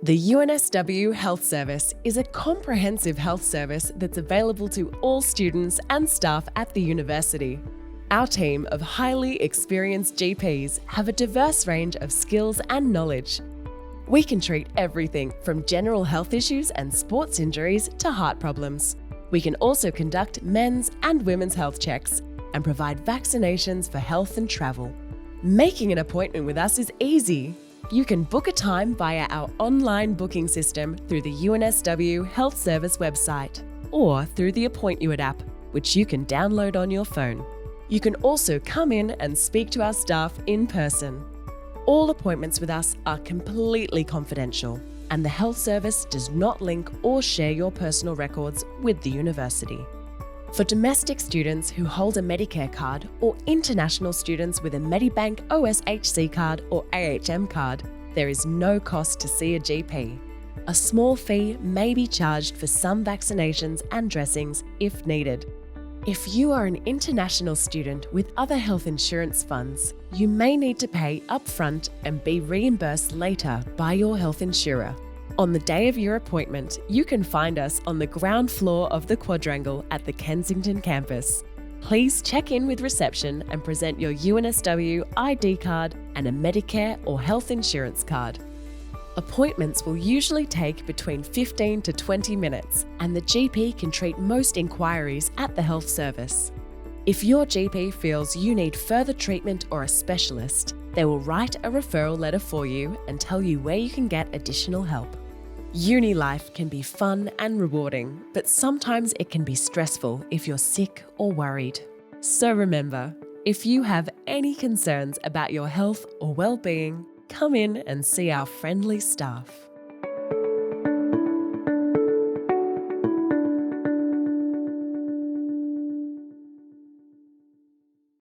The UNSW Health Service is a comprehensive health service that's available to all students and staff at the university. Our team of highly experienced GPs have a diverse range of skills and knowledge. We can treat everything from general health issues and sports injuries to heart problems. We can also conduct men's and women's health checks and provide vaccinations for health and travel. Making an appointment with us is easy. You can book a time via our online booking system through the UNSW Health Service website or through the Appoint You app, which you can download on your phone. You can also come in and speak to our staff in person. All appointments with us are completely confidential, and the health service does not link or share your personal records with the university. For domestic students who hold a Medicare card or international students with a Medibank OSHC card or AHM card, there is no cost to see a GP. A small fee may be charged for some vaccinations and dressings if needed. If you are an international student with other health insurance funds, you may need to pay upfront and be reimbursed later by your health insurer. On the day of your appointment, you can find us on the ground floor of the Quadrangle at the Kensington campus. Please check in with reception and present your UNSW ID card and a Medicare or health insurance card. Appointments will usually take between 15 to 20 minutes, and the GP can treat most inquiries at the health service. If your GP feels you need further treatment or a specialist, they will write a referral letter for you and tell you where you can get additional help. Uni life can be fun and rewarding, but sometimes it can be stressful if you're sick or worried. So remember, if you have any concerns about your health or well-being, come in and see our friendly staff.